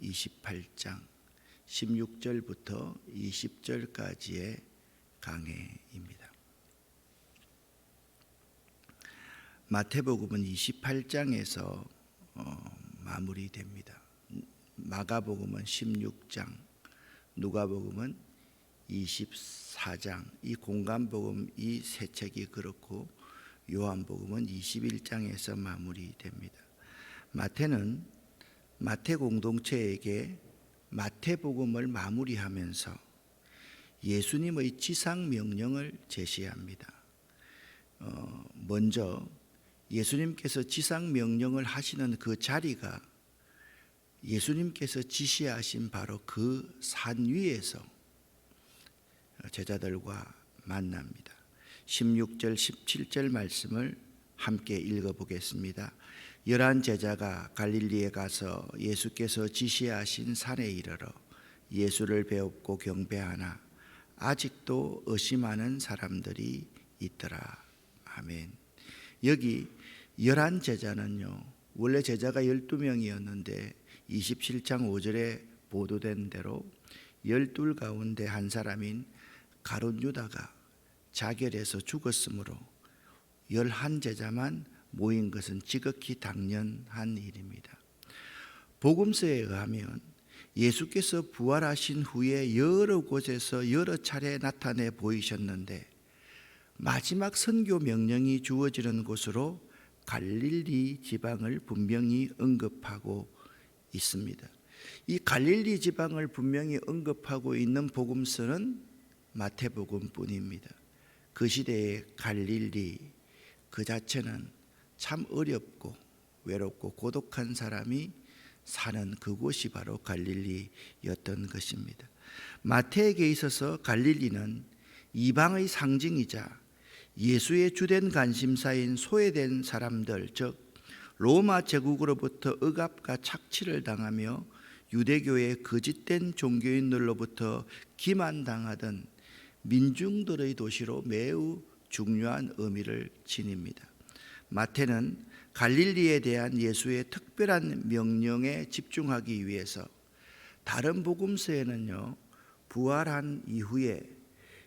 28장 16절부터 20절까지의 강해입니다. 마태복음은 28장에서 마무리됩니다. 마가복음은 16장, 누가복음은 24장, 이 공간복음 이 세 책이 그렇고 요한복음은 21장에서 마무리됩니다. 마태는 마태 공동체에게 마태복음을 마무리하면서 예수님의 지상 명령을 제시합니다. 먼저 예수님께서 지상 명령을 하시는 그 자리가 예수님께서 지시하신 바로 그 산 위에서 제자들과 만납니다. 16절 17절 말씀을 함께 읽어보겠습니다. 11 제자가 갈릴리에 가서 예수께서 지시하신 산에 이르러 예수를 배웁고 경배하나 아직도 의심하는 사람들이 있더라. 아멘. 여기 11 제자는요, 원래 제자가 12명이었는데 27장 5절에 보도된 대로 12 가운데 한 사람인 가룟 유다가 자결해서 죽었으므로 11 제자만 모인 것은 지극히 당연한 일입니다. 복음서에 의하면 예수께서 부활하신 후에 여러 곳에서 여러 차례 나타내 보이셨는데 마지막 선교 명령이 주어지는 곳으로 갈릴리 지방을 분명히 언급하고 있습니다. 이 갈릴리 지방을 분명히 언급하고 있는 복음서는 마태복음뿐입니다. 그 시대의 갈릴리 그 자체는 참 어렵고 외롭고 고독한 사람이 사는 그곳이 바로 갈릴리였던 것입니다. 마태에게 있어서 갈릴리는 이방의 상징이자 예수의 주된 관심사인 소외된 사람들, 즉 로마 제국으로부터 억압과 착취를 당하며 유대교의 거짓된 종교인들로부터 기만당하던 민중들의 도시로 매우 중요한 의미를 지닙니다. 마태는 갈릴리에 대한 예수의 특별한 명령에 집중하기 위해서 다른 복음서에는요, 부활한 이후에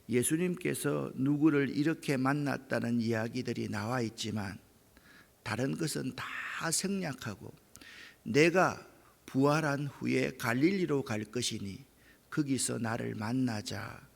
예수님께서 누구를 이렇게 만났다는 이야기들이 나와 있지만 다른 것은 다 생략하고 내가 부활한 후에 갈릴리로 갈 것이니 거기서 나를 만나자,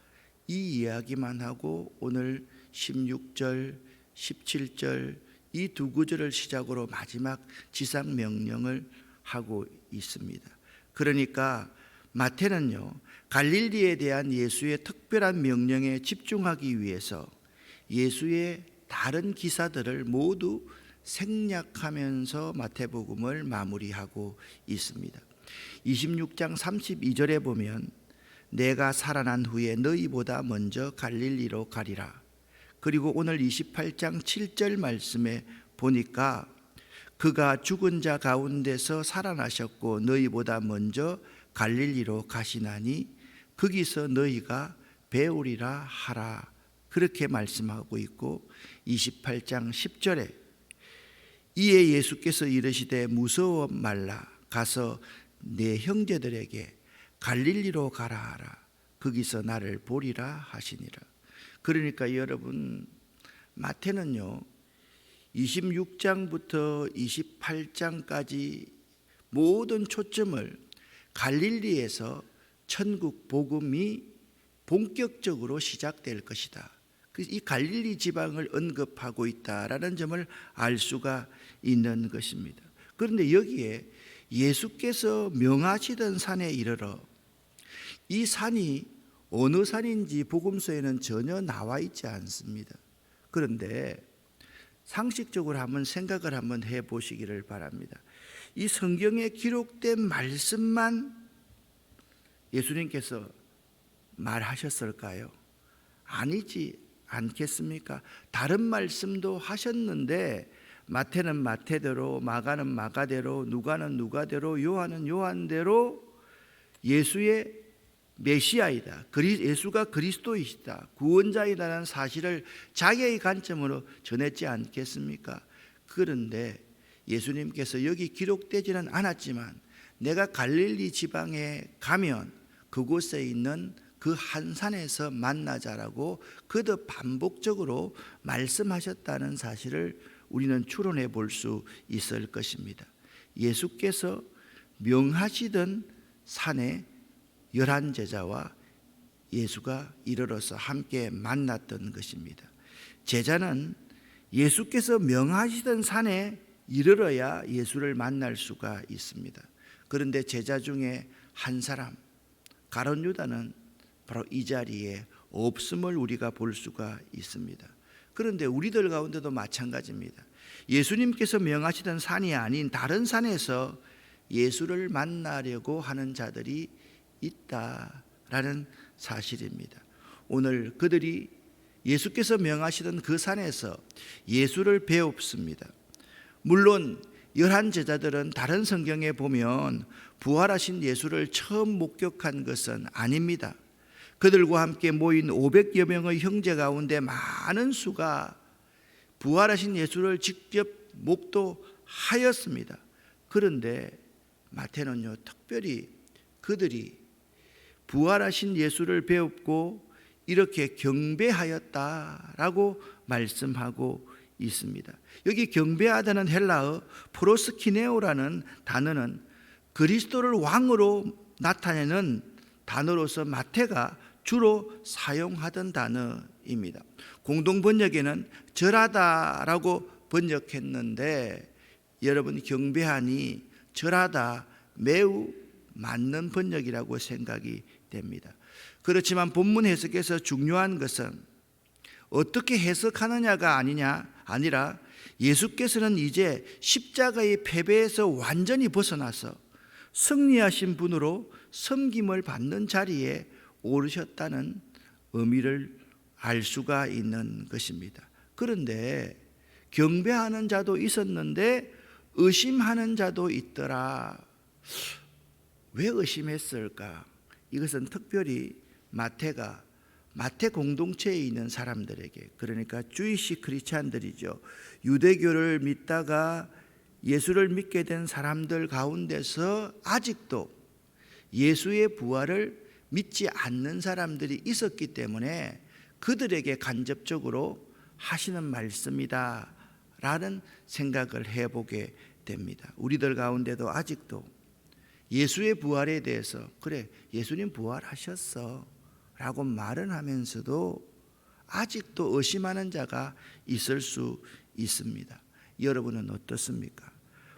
이 이야기만 하고 오늘 16절 17절 이 두 구절을 시작으로 마지막 지상 명령을 하고 있습니다. 그러니까 마태는요, 갈릴리에 대한 예수의 특별한 명령에 집중하기 위해서 예수의 다른 기사들을 모두 생략하면서 마태복음을 마무리하고 있습니다. 26장 32절에 보면 내가 살아난 후에 너희보다 먼저 갈릴리로 가리라. 그리고 오늘 28장 7절 말씀에 보니까 그가 죽은 자 가운데서 살아나셨고 너희보다 먼저 갈릴리로 가시나니 거기서 너희가 배우리라 하라, 그렇게 말씀하고 있고 28장 10절에 이에 예수께서 이르시되 무서워 말라, 가서 내 형제들에게 갈릴리로 가라 하라, 거기서 나를 보리라 하시니라. 그러니까 여러분, 마태는요 26장부터 28장까지 모든 초점을 갈릴리에서 천국 복음이 본격적으로 시작될 것이다, 이 갈릴리 지방을 언급하고 있다라는 점을 알 수가 있는 것입니다. 그런데 여기에 예수께서 명하시던 산에 이르러, 이 산이 어느 산인지 복음서에는 전혀 나와 있지 않습니다. 그런데 상식적으로 한번 생각을 한번 해보시기를 바랍니다. 이 성경에 기록된 말씀만 예수님께서 말하셨을까요? 아니지 않겠습니까? 다른 말씀도 하셨는데 마태는 마태대로, 마가는 마가대로, 누가는 누가대로, 요한은 요한대로 예수의 메시아이다, 예수가 그리스도이시다, 구원자이다라는 사실을 자기의 관점으로 전했지 않겠습니까? 그런데 예수님께서 여기 기록되지는 않았지만 내가 갈릴리 지방에 가면 그곳에 있는 그 한 산에서 만나자라고 거듭 반복적으로 말씀하셨다는 사실을 우리는 추론해 볼 수 있을 것입니다. 예수께서 명하시던 산에 11 제자와 예수가 이르러서 함께 만났던 것입니다. 제자는 예수께서 명하시던 산에 이르러야 예수를 만날 수가 있습니다. 그런데 제자 중에 한 사람, 가룟 유다는 바로 이 자리에 없음을 우리가 볼 수가 있습니다. 그런데 우리들 가운데도 마찬가지입니다. 예수님께서 명하시던 산이 아닌 다른 산에서 예수를 만나려고 하는 자들이 있다라는 사실입니다. 오늘 그들이 예수께서 명하시던 그 산에서 예수를 배웁습니다. 물론 11 제자들은 다른 성경에 보면 부활하신 예수를 처음 목격한 것은 아닙니다. 그들과 함께 모인 500여 명의 형제 가운데 많은 수가 부활하신 예수를 직접 목도하였습니다. 그런데 마태는요, 특별히 그들이 부활하신 예수를 배웠고 이렇게 경배하였다라고 말씀하고 있습니다. 여기 경배하다는 헬라어 프로스키네오라는 단어는 그리스도를 왕으로 나타내는 단어로서 마태가 주로 사용하던 단어입니다. 공동 번역에는 절하다라고 번역했는데 여러분, 경배하니 절하다 매우 맞는 번역이라고 생각이 됩니다. 그렇지만 본문 해석에서 중요한 것은 어떻게 해석하느냐가 아니라 예수께서는 이제 십자가의 패배에서 완전히 벗어나서 승리하신 분으로 섬김을 받는 자리에 오르셨다는 의미를 알 수가 있는 것입니다. 그런데 경배하는 자도 있었는데 의심하는 자도 있더라. 왜 의심했을까? 이것은 특별히 마태가 마태 공동체에 있는 사람들에게, 그러니까 주이시 크리스찬들이죠, 유대교를 믿다가 예수를 믿게 된 사람들 가운데서 아직도 예수의 부활을 믿지 않는 사람들이 있었기 때문에 그들에게 간접적으로 하시는 말씀이다 라는 생각을 해보게 됩니다. 우리들 가운데도 아직도 예수의 부활에 대해서 그래 예수님 부활하셨어 라고 말은 하면서도 아직도 의심하는 자가 있을 수 있습니다. 여러분은 어떻습니까?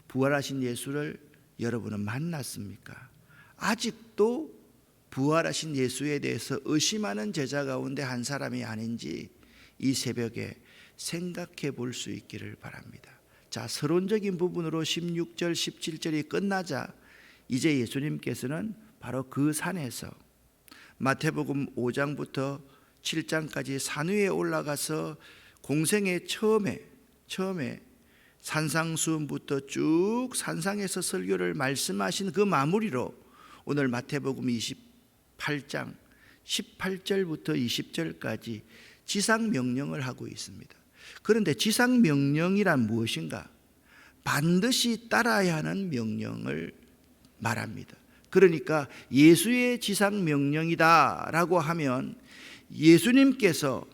부활하신 예수를 여러분은 만났습니까? 아직도 부활하신 예수에 대해서 의심하는 제자 가운데 한 사람이 아닌지 이 새벽에 생각해 볼 수 있기를 바랍니다. 자, 서론적인 부분으로 16절 17절이 끝나자 이제 예수님께서는 바로 그 산에서 마태복음 5장부터 7장까지 산 위에 올라가서 공생의 처음에 산상수훈부터 쭉 산상에서 설교를 말씀하신 그 마무리로 오늘 마태복음 28장 18절부터 20절까지 지상명령을 하고 있습니다. 그런데 지상명령이란 무엇인가? 반드시 따라야 하는 명령을 말합니다. 그러니까 예수의 지상명령이다 라고 하면 예수님께서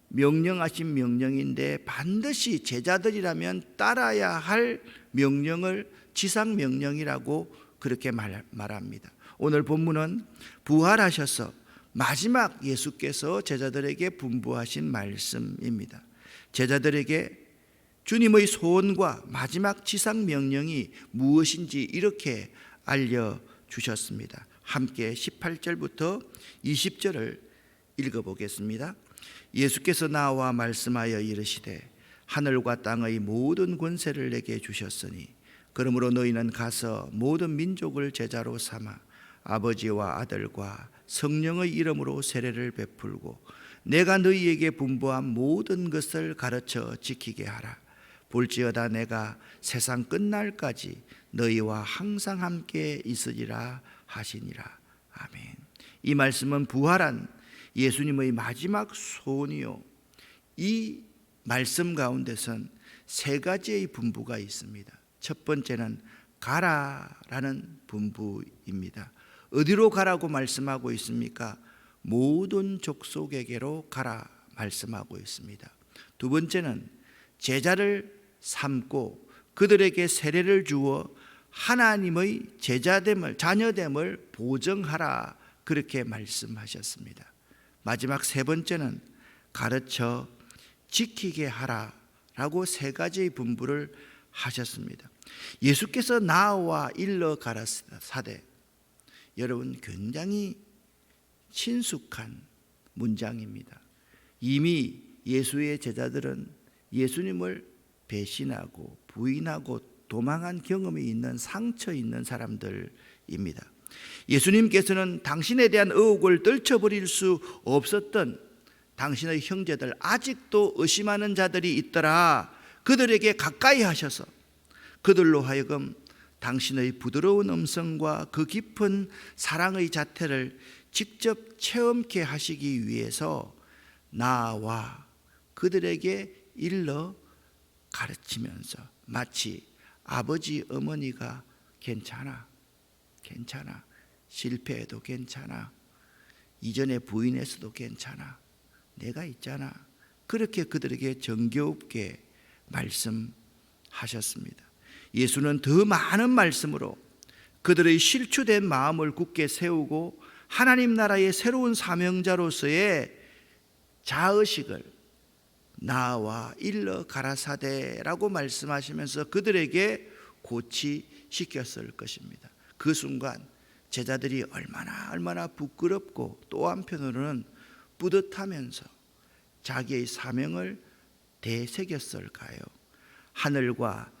명령하신 명령인데 반드시 제자들이라면 따라야 할 명령을 지상명령이라고 그렇게 말합니다. 오늘 본문은 부활하셔서 마지막 예수께서 제자들에게 분부하신 말씀입니다. 제자들에게 주님의 소원과 마지막 지상명령이 무엇인지 이렇게 알려주셨습니다. 함께 18절부터 20절을 읽어보겠습니다. 예수께서 나와 말씀하여 이르시되 하늘과 땅의 모든 권세를 내게 주셨으니 그러므로 너희는 가서 모든 민족을 제자로 삼아 아버지와 아들과 성령의 이름으로 세례를 베풀고 내가 너희에게 분부한 모든 것을 가르쳐 지키게 하라. 볼지어다 내가 세상 끝날까지 너희와 항상 함께 있으리라 하시니라. 아멘. 이 말씀은 부활한 예수님의 마지막 소원이요, 이 말씀 가운데선 세 가지의 분부가 있습니다. 첫 번째는 가라라는 분부입니다. 어디로 가라고 말씀하고 있습니까? 모든 족속에게로 가라 말씀하고 있습니다. 두 번째는 제자를 삼고 그들에게 세례를 주어 하나님의 제자됨을, 자녀됨을 보증하라, 그렇게 말씀하셨습니다. 마지막 세 번째는 가르쳐 지키게 하라라고 세 가지의 분부를 하셨습니다. 예수께서 나와 일러 가라사대, 여러분 굉장히 친숙한 문장입니다. 이미 예수의 제자들은 예수님을 배신하고 부인하고 도망한 경험이 있는, 상처 있는 사람들입니다. 예수님께서는 당신에 대한 의혹을 떨쳐버릴 수 없었던 당신의 형제들, 아직도 의심하는 자들이 있더라, 그들에게 가까이 하셔서 그들로 하여금 당신의 부드러운 음성과 그 깊은 사랑의 자태를 직접 체험케 하시기 위해서 나와 그들에게 일러 가르치면서 마치 아버지 어머니가 괜찮아, 실패해도 괜찮아, 이전에 부인했어도 괜찮아, 내가 있잖아, 그렇게 그들에게 정겨웁게 말씀하셨습니다. 예수는 더 많은 말씀으로 그들의 실추된 마음을 굳게 세우고 하나님 나라의 새로운 사명자로서의 자의식을 나와 일러 가라사대라고 말씀하시면서 그들에게 고치시켰을 것입니다. 그 순간 제자들이 얼마나 부끄럽고 또 한편으로는 뿌듯하면서 자기의 사명을 되새겼을까요? 하늘과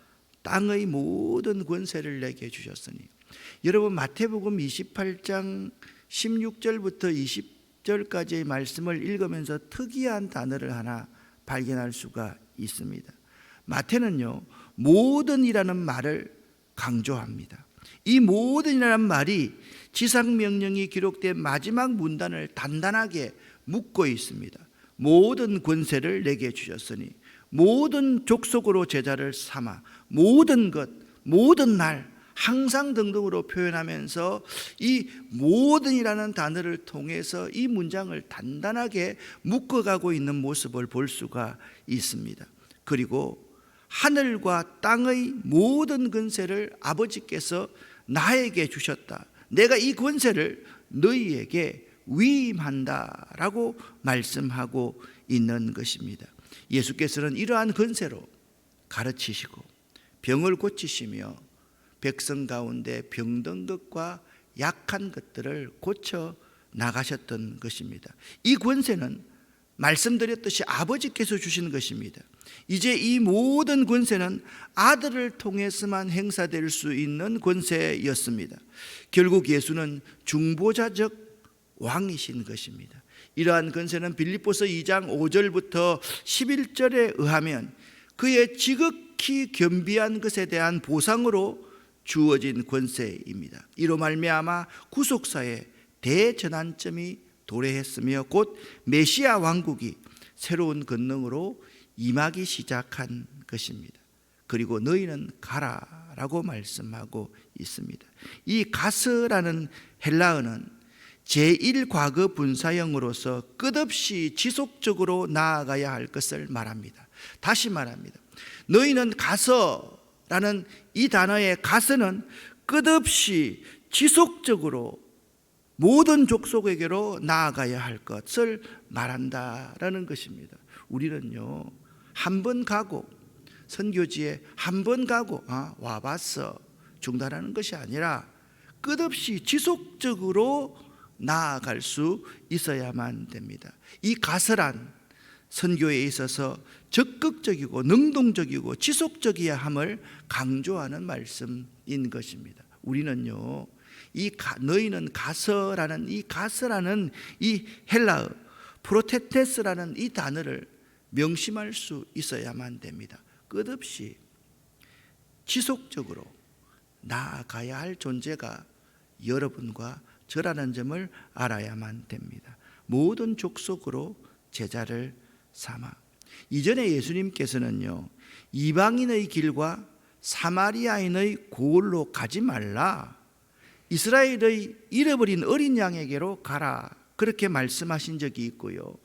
땅의 모든 권세를 내게 주셨으니. 여러분, 마태복음 28장 16절부터 20절까지의 말씀을 읽으면서 특이한 단어를 하나 발견할 수가 있습니다. 마태는요, 모든이라는 말을 강조합니다. 이 모든이라는 말이 지상명령이 기록된 마지막 문단을 단단하게 묶고 있습니다. 모든 권세를 내게 주셨으니, 모든 족속으로 제자를 삼아, 모든 것, 모든 날, 항상 등등으로 표현하면서 이 모든이라는 단어를 통해서 이 문장을 단단하게 묶어가고 있는 모습을 볼 수가 있습니다. 그리고 하늘과 땅의 모든 권세를 아버지께서 나에게 주셨다, 내가 이 권세를 너희에게 위임한다라고 말씀하고 있는 것입니다. 예수께서는 이러한 권세로 가르치시고 병을 고치시며 백성 가운데 병든 것과 약한 것들을 고쳐 나가셨던 것입니다. 이 권세는 말씀드렸듯이 아버지께서 주신 것입니다. 이제 이 모든 권세는 아들을 통해서만 행사될 수 있는 권세였습니다. 결국 예수는 중보자적 왕이신 것입니다. 이러한 권세는 빌립보서 2장 5절부터 11절에 의하면 그의 지극히 겸비한 것에 대한 보상으로 주어진 권세입니다. 이로 말미암아 구속사의 대전환점이 도래했으며 곧 메시아 왕국이 새로운 권능으로 임하기 시작한 것입니다. 그리고 너희는 가라라고 말씀하고 있습니다. 이 가스라는 헬라어는 제1과거 분사형으로서 끝없이 지속적으로 나아가야 할 것을 말합니다. 다시 말합니다. 너희는 가서라는 이 단어의 가서는 끝없이 지속적으로 모든 족속에게로 나아가야 할 것을 말한다라는 것입니다. 우리는요, 한 번 가고 선교지에 한 번 가고 와봤어 중단하는 것이 아니라 끝없이 지속적으로 나아갈 수 있어야만 됩니다. 이 가설한 선교에 있어서 적극적이고 능동적이고 지속적이야 함을 강조하는 말씀인 것입니다. 우리는요, 너희는 가서라는 이 가서라는 이 헬라어 프로테테스라는 이 단어를 명심할 수 있어야만 됩니다. 끝없이 지속적으로 나아가야 할 존재가 여러분과 저라는 점을 알아야만 됩니다. 모든 족속으로 제자를 삼아. 이전에 예수님께서는요, 이방인의 길과 사마리아인의 고을로 가지 말라. 이스라엘의 잃어버린 어린 양에게로 가라. 그렇게 말씀하신 적이 있고요.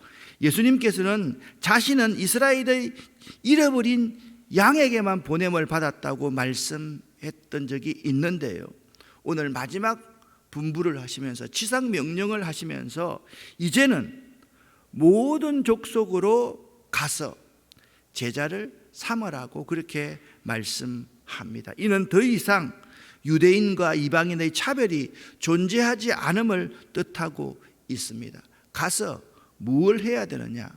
예수님께서는 자신은 이스라엘의 잃어버린 양에게만 보냄을 받았다고 말씀했던 적이 있는데요. 오늘 마지막 분부를 하시면서 지상 명령을 하시면서 이제는 모든 족속으로 가서 제자를 삼으라고 그렇게 말씀합니다. 이는 더 이상 유대인과 이방인의 차별이 존재하지 않음을 뜻하고 있습니다. 가서 무엇을 해야 되느냐?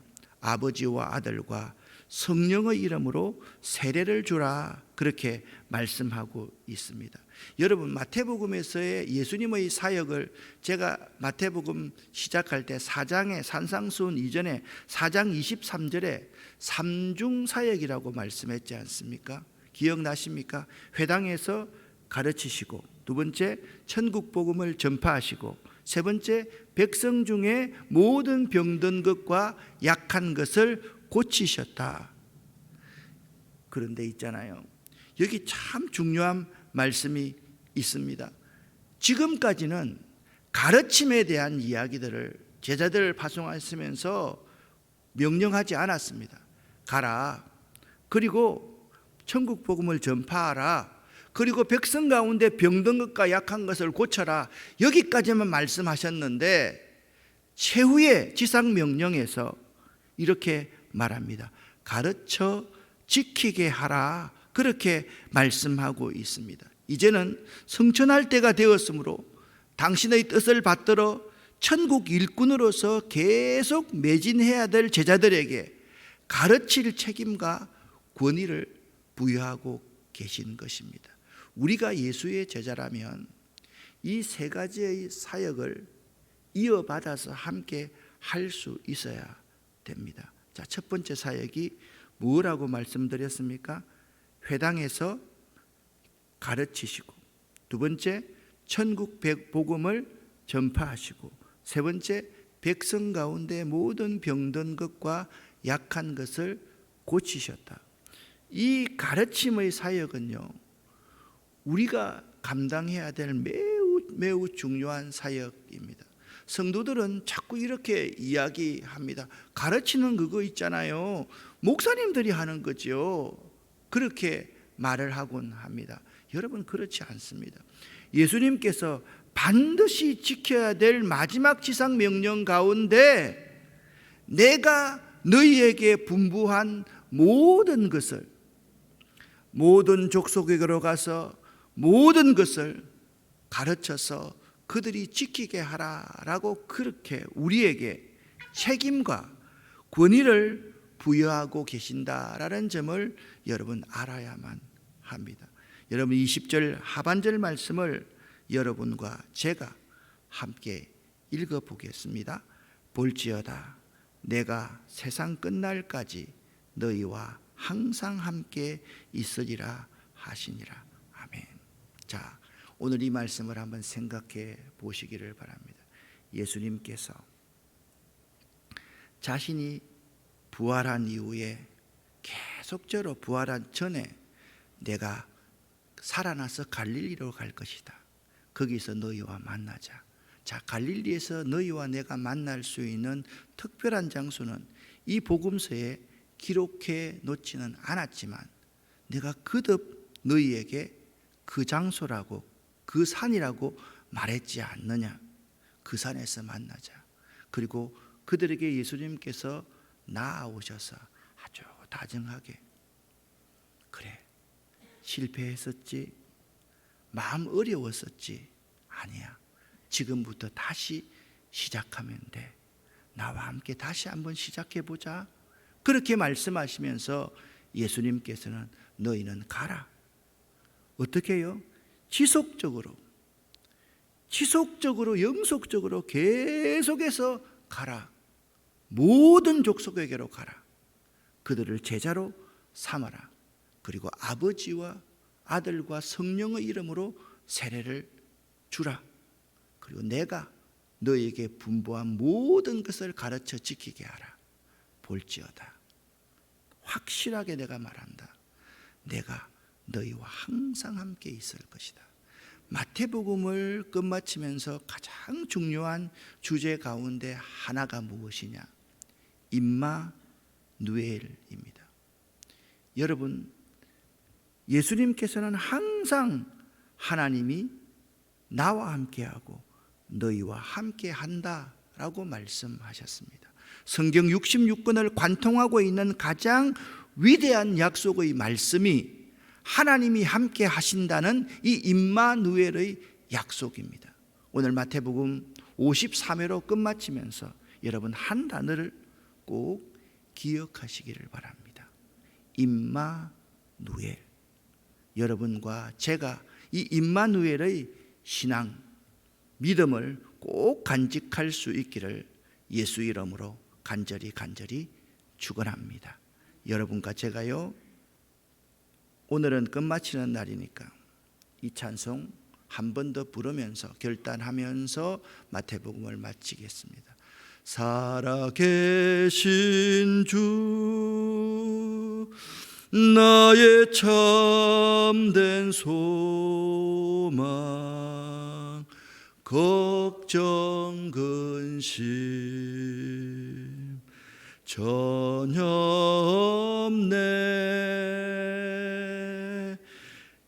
아버지와 아들과 성령의 이름으로 세례를 주라. 그렇게 말씀하고 있습니다. 여러분, 마태복음에서의 예수님의 사역을 제가 마태복음 시작할 때 4장의 산상수훈 이전에 4장 23절에 삼중사역이라고 말씀했지 않습니까? 기억나십니까? 회당에서 가르치시고, 두 번째 천국 복음을 전파하시고, 세 번째 백성 중에 모든 병든 것과 약한 것을 고치셨다. 그런데 있잖아요, 여기 참 중요한 말씀이 있습니다. 지금까지는 가르침에 대한 이야기들을 제자들을 파송하시면서 명령하지 않았습니다. 가라, 그리고 천국 복음을 전파하라, 그리고 백성 가운데 병든 것과 약한 것을 고쳐라, 여기까지만 말씀하셨는데 최후의 지상 명령에서 이렇게 말합니다. 가르쳐 지키게 하라. 그렇게 말씀하고 있습니다. 이제는 성천할 때가 되었으므로 당신의 뜻을 받들어 천국 일꾼으로서 계속 매진해야 될 제자들에게 가르칠 책임과 권위를 부여하고 계신 것입니다. 우리가 예수의 제자라면 이 세 가지의 사역을 이어받아서 함께 할 수 있어야 됩니다. 자, 첫 번째 사역이 뭐라고 말씀드렸습니까? 회당에서 가르치시고, 두 번째 천국 복음을 전파하시고, 세 번째 백성 가운데 모든 병든 것과 약한 것을 고치셨다. 이 가르침의 사역은요, 우리가 감당해야 될 매우 중요한 사역입니다. 성도들은 자꾸 이렇게 이야기합니다. 가르치는 그거 있잖아요, 목사님들이 하는 거죠. 그렇게 말을 하곤 합니다. 여러분, 그렇지 않습니다. 예수님께서 반드시 지켜야 될 마지막 지상 명령 가운데 내가 너희에게 분부한 모든 것을, 모든 족속에게로 가서 모든 것을 가르쳐서 그들이 지키게 하라라고 그렇게 우리에게 책임과 권위를 부여하고 계신다라는 점을 여러분 알아야만 합니다. 여러분, 20절 하반절 말씀을 여러분과 제가 함께 읽어보겠습니다. 볼지어다 내가 세상 끝날까지 너희와 항상 함께 있으리라 하시니라. 아멘. 자, 오늘 이 말씀을 한번 생각해 보시기를 바랍니다. 예수님께서 자신이 부활한 이후에 계속적으로 부활한 전에 내가 살아나서 갈릴리로 갈 것이다. 거기서 너희와 만나자. 자, 갈릴리에서 너희와 내가 만날 수 있는 특별한 장소는 이 복음서에 기록해 놓지는 않았지만 내가 거듭 너희에게 그 장소라고, 그 산이라고 말했지 않느냐. 그 산에서 만나자. 그리고 그들에게 예수님께서 나아오셔서 아주 다정하게, 그래, 실패했었지, 마음 어려웠었지, 아니야, 지금부터 다시 시작하면 돼, 나와 함께 다시 한번 시작해보자. 그렇게 말씀하시면서 예수님께서는 너희는 가라. 어떻게 해요? 지속적으로 영속적으로 계속해서 가라. 모든 족속에게로 가라. 그들을 제자로 삼아라. 그리고 아버지와 아들과 성령의 이름으로 세례를 주라. 그리고 내가 너에게 분부한 모든 것을 가르쳐 지키게 하라. 볼지어다 확실하게 내가 말한다. 내가 너희와 항상 함께 있을 것이다. 마태복음을 끝마치면서 가장 중요한 주제 가운데 하나가 무엇이냐? 임마누엘입니다. 여러분, 예수님께서는 항상 하나님이 나와 함께하고 너희와 함께한다라고 말씀하셨습니다. 성경 66권을 관통하고 있는 가장 위대한 약속의 말씀이 하나님이 함께 하신다는 이 임마누엘의 약속입니다. 오늘 마태복음 53회로 끝마치면서 여러분 한 단어를 꼭 기억하시기를 바랍니다. 임마누엘. 여러분과 제가 이 임마누엘의 신앙, 믿음을 꼭 간직할 수 있기를 예수 이름으로 간절히 축원합니다. 여러분과 제가요, 오늘은 끝마치는 날이니까 이 찬송 한 번 더 부르면서 결단하면서 마태복음을 마치겠습니다. 살아계신 주, 나의 참된 소망, 걱정 근심 전혀 없네.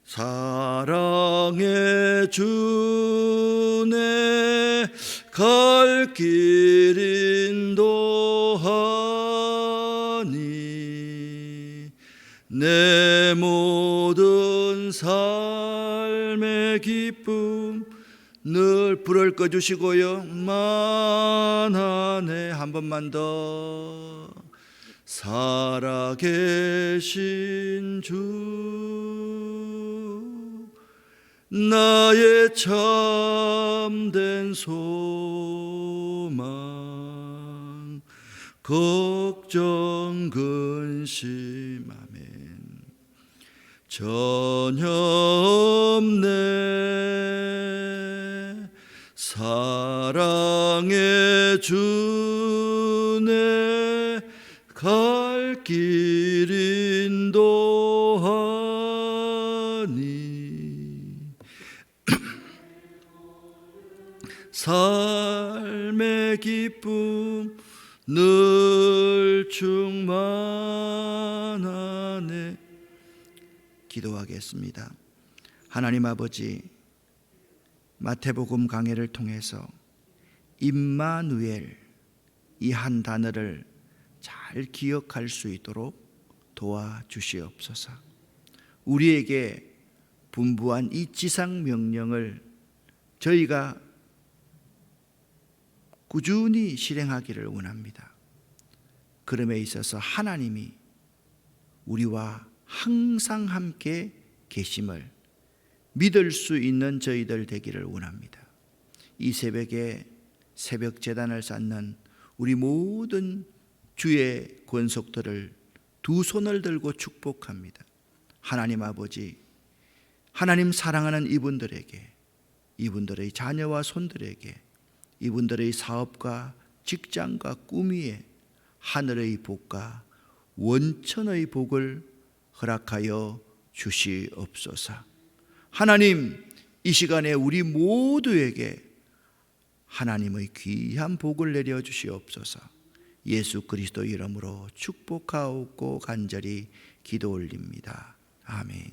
사랑의 주네 갈 길 인도하니 내 모든 삶의 기쁨 늘 불을 꺼주시고요 만하네. 한 번만 더. 살아계신 주, 나의 참된 소망, 걱정 근심 아멘 전혀 없네. 사랑의 주네 갈 길 인도하니 삶의 기쁨 늘 충만하네. 기도하겠습니다. 하나님 아버지, 마태복음 강해를 통해서 임마누엘 이 한 단어를 잘 기억할 수 있도록 도와주시옵소서. 우리에게 분부한 이 지상 명령을 저희가 꾸준히 실행하기를 원합니다. 그럼에 있어서 하나님이 우리와 항상 함께 계심을 믿을 수 있는 저희들 되기를 원합니다. 이 새벽에 새벽 제단을 쌓는 우리 모든 주의 권속들을 두 손을 들고 축복합니다. 하나님 아버지, 하나님 사랑하는 이분들에게, 이분들의 자녀와 손들에게, 이분들의 사업과 직장과 꿈 위에 하늘의 복과 원천의 복을 허락하여 주시옵소서. 하나님, 이 시간에 우리 모두에게 하나님의 귀한 복을 내려 주시옵소서. 예수 그리스도 이름으로 축복하옵고 간절히 기도 올립니다. 아멘.